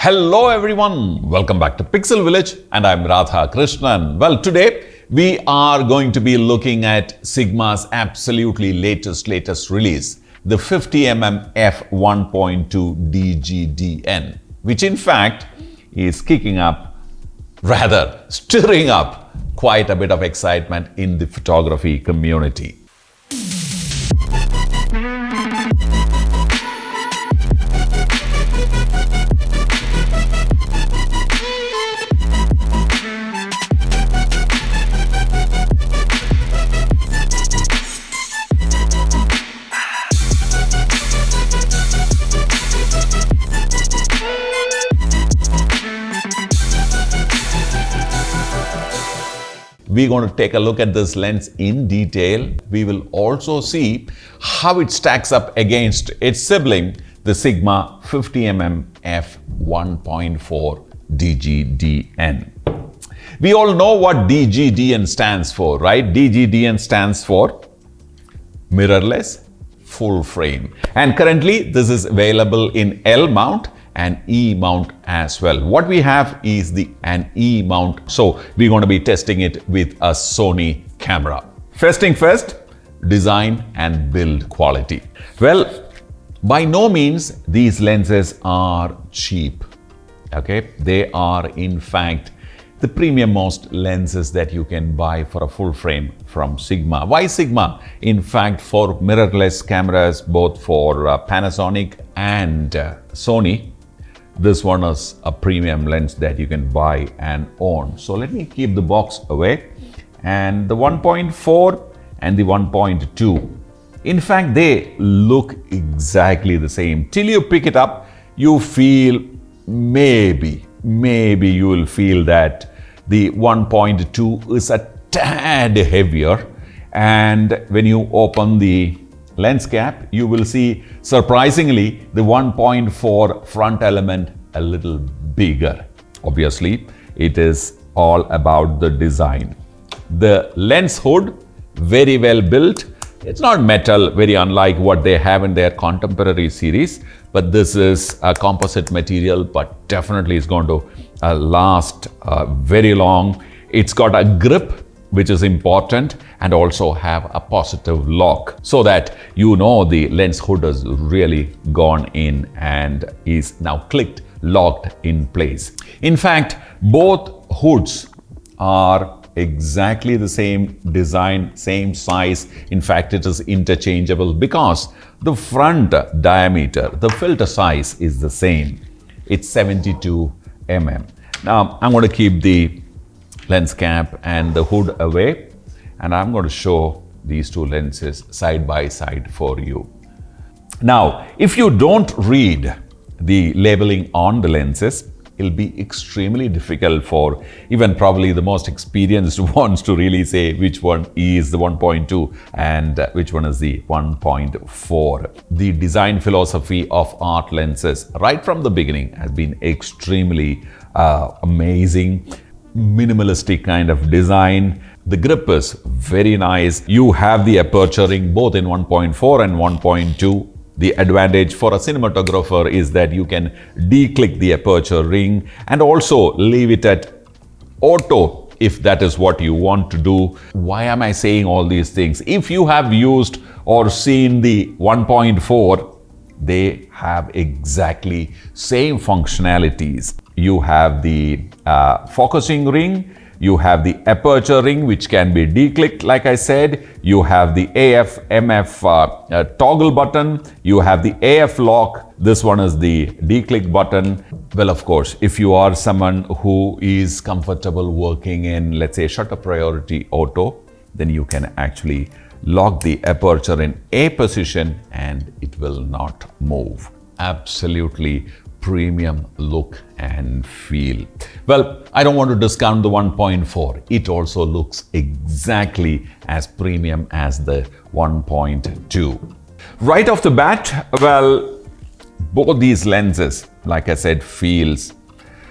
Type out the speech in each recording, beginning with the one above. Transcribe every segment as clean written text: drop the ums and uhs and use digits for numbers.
Hello everyone, welcome back to Pixel Village and I'm Radha Krishnan. Well, today we are going to be looking at Sigma's absolutely latest release, the 50mm f1.2 DGDN, which in fact is kicking up, rather stirring up quite a bit of excitement in the photography community. We're going to take a look at this lens in detail. We will also see how it stacks up against its sibling, the Sigma 50mm f1.4 DGDN. We all know what DGDN stands for, right? DGDN stands for mirrorless full frame. And currently this is available in L mount and E mount as well. What we have is an E mount. So we're going to be testing it with a Sony camera. First thing first, design and build quality. Well, by no means these lenses are cheap. Okay, they are in fact the premium most lenses that you can buy for a full frame from Sigma. Why Sigma? In fact, for mirrorless cameras, both for Panasonic and Sony, this one is a premium lens that you can buy and own. So let me keep the box away. And the 1.4 and the 1.2, in fact, they look exactly the same. Till you pick it up, you feel maybe you will feel that the 1.2 is a tad heavier. And when you open the lens cap, you will see surprisingly the 1.4 front element a little bigger. Obviously, it is all about the design. The lens hood, very well built. It's not metal, very unlike what they have in their contemporary series, but this is a composite material, but definitely is going to last very long. It's got a grip, which is important, and also have a positive lock so that you know the lens hood has really gone in and is now locked in place. In fact, both hoods are exactly the same design, same size. In fact, it is interchangeable because the front diameter, the filter size is the same. It's 72 mm. Now, I'm going to keep the lens cap and the hood away, and I'm going to show these two lenses side by side for you. Now, if you don't read the labeling on the lenses, it'll be extremely difficult for even probably the most experienced ones to really say which one is the 1.2 and which one is the 1.4. The design philosophy of art lenses right from the beginning has been extremely amazing. Minimalistic kind of design. The grip is very nice. You have the aperture ring both in 1.4 and 1.2. The advantage for a cinematographer is that you can declick the aperture ring and also leave it at auto if that is what you want to do. Why am I saying all these things? If you have used or seen the 1.4, they have exactly same functionalities. You have the focusing ring, you have the aperture ring which can be declicked like I said, you have the AF MF toggle button, you have the AF lock, this one is the declick button. Well, of course, if you are someone who is comfortable working in, let's say, shutter priority auto, then you can actually lock the aperture in A position and it will not move. Absolutely premium look and feel. Well, I don't want to discount the 1.4. It also looks exactly as premium as the 1.2. Right off the bat, well, both these lenses, like I said, feels,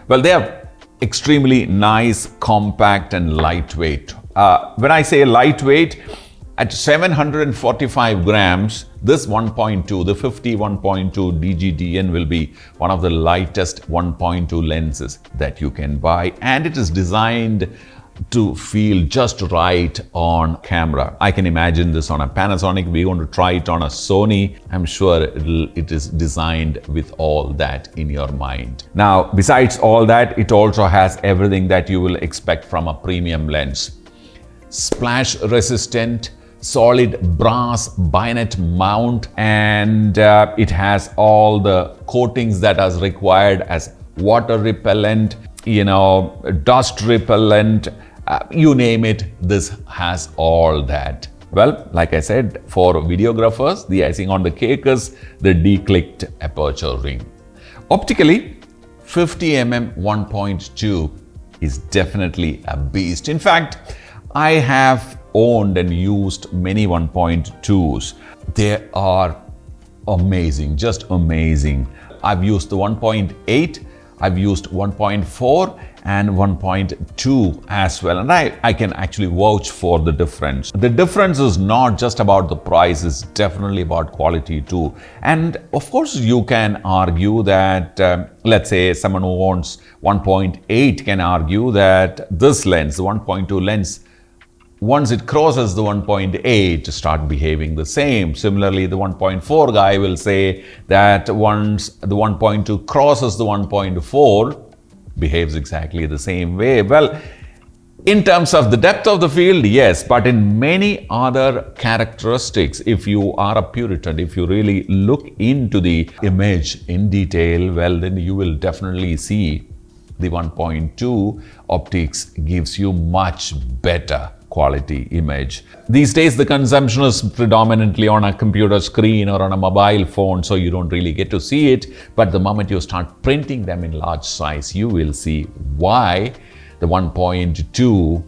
well, they are extremely nice, compact and lightweight. When I say lightweight, at 745 grams, This 1.2, the 51.2 DGDN will be one of the lightest 1.2 lenses that you can buy, and it is designed to feel just right on camera. I can imagine this on a Panasonic. We're going to try it on a Sony. I'm sure it is designed with all that in your mind. Now, besides all that, it also has everything that you will expect from a premium lens. Splash resistant, solid brass bayonet mount, and it has all the coatings that are required as water repellent, dust repellent, you name it, this has all that. Well, like I said, for videographers, the icing on the cake is the declicked aperture ring. Optically, 50mm 1.2 is definitely a beast. In fact, I have owned and used many 1.2s. They are amazing, just amazing. I've used the 1.8, I've used 1.4 and 1.2 as well, and I can actually vouch for the difference. The difference is not just about the price, it's definitely about quality too. And of course, you can argue that, let's say someone who owns 1.8 can argue that this lens, the 1.2 lens, once it crosses the 1.8, start behaving the same. Similarly, the 1.4 guy will say that once the 1.2 crosses the 1.4, behaves exactly the same way. Well, in terms of the depth of the field, yes, but in many other characteristics, if you are a Puritan, if you really look into the image in detail, well, then you will definitely see the 1.2 optics gives you much better quality image. These days, the consumption is predominantly on a computer screen or on a mobile phone, so you don't really get to see it. But the moment you start printing them in large size, you will see why the 1.2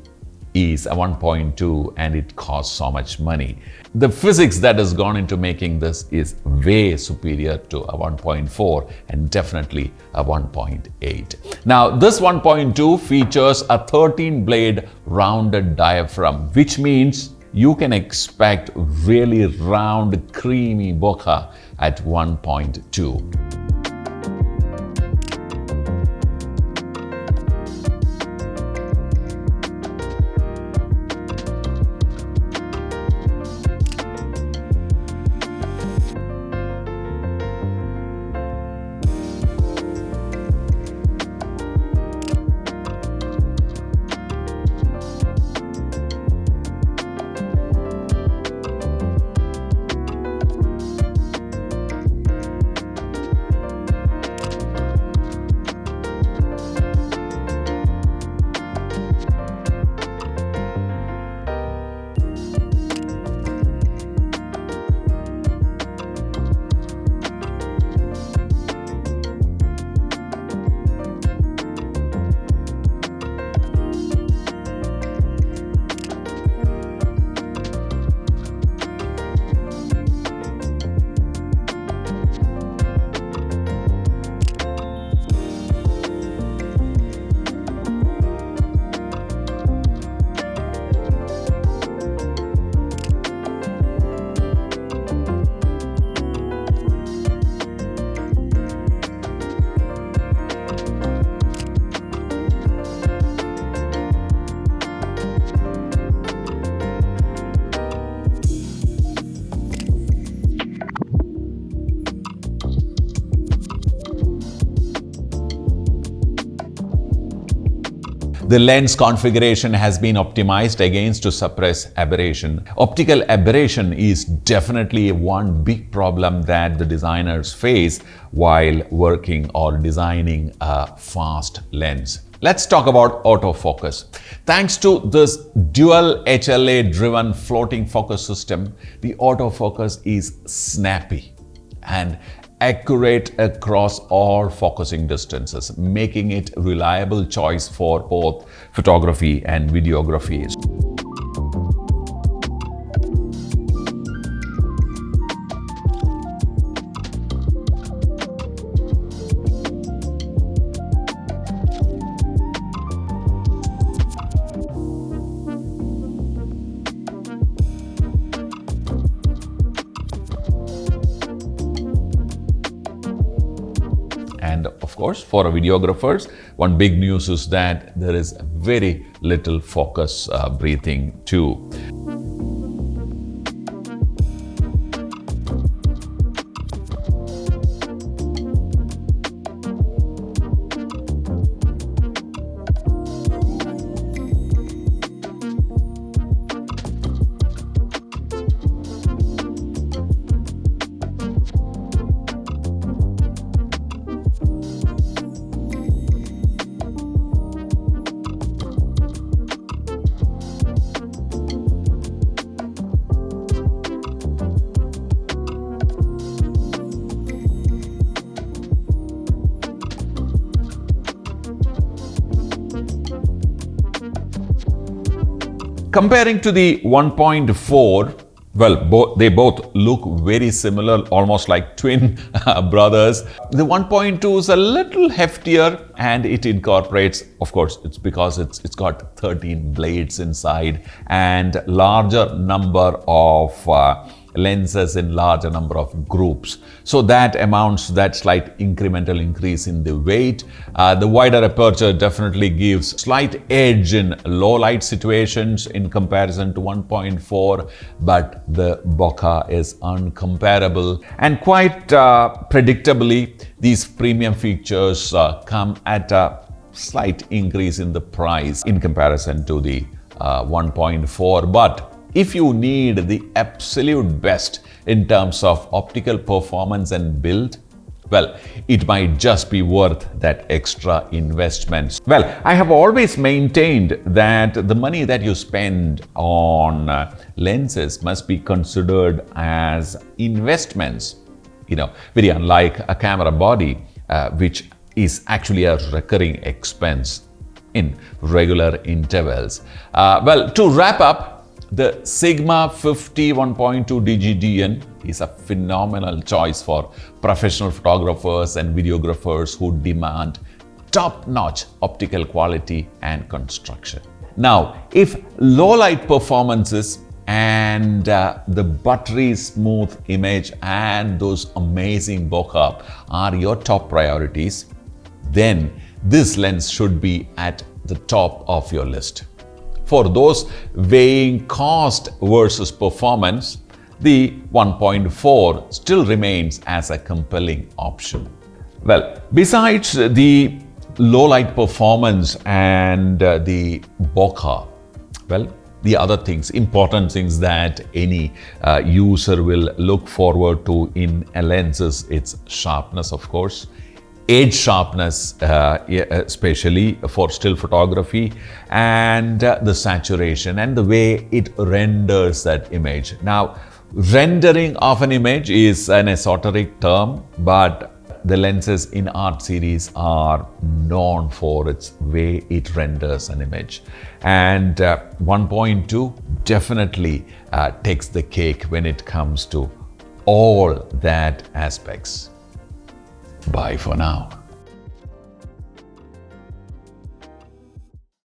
is a 1.2 and it costs so much money. The physics that has gone into making this is way superior to a 1.4 and definitely a 1.8. Now, this 1.2 features a 13-blade rounded diaphragm, which means you can expect really round, creamy bokeh at 1.2. The lens configuration has been optimized against to suppress aberration. Optical aberration is definitely one big problem that the designers face while working or designing a fast lens. Let's talk about autofocus. Thanks to this dual HLA-driven floating focus system, the autofocus is snappy and accurate across all focusing distances, making it a reliable choice for both photography and videography. Of course, for videographers, one big news is that there is very little focus breathing too. Comparing to the 1.4, well, they both look very similar, almost like twin brothers. The 1.2 is a little heftier and it incorporates, of course, it's because it's got 13 blades inside and larger number of lenses in larger number of groups. So that amounts to that slight incremental increase in the weight. The wider aperture definitely gives slight edge in low light situations in comparison to 1.4, but the bokeh is uncomparable. And quite predictably, these premium features come at a slight increase in the price in comparison to the 1.4. But if you need the absolute best in terms of optical performance and build, well, it might just be worth that extra investment. Well, I have always maintained that the money that you spend on lenses must be considered as investments. You know, very unlike a camera body, which is actually a recurring expense in regular intervals. Well, to wrap up, the Sigma 50 1.2 DGDN is a phenomenal choice for professional photographers and videographers who demand top-notch optical quality and construction. Now, if low light performances and the buttery smooth image and those amazing bokeh are your top priorities, then this lens should be at the top of your list. For those weighing cost versus performance, the 1.4 still remains as a compelling option. Well, besides the low light performance and the bokeh, well, the other things, important things that any user will look forward to in a lens is its sharpness, of course. Edge sharpness, especially for still photography, and the saturation and the way it renders that image. Now, rendering of an image is an esoteric term, but the lenses in art series are known for its way it renders an image. And 1.2 definitely takes the cake when it comes to all that aspects. Bye for now.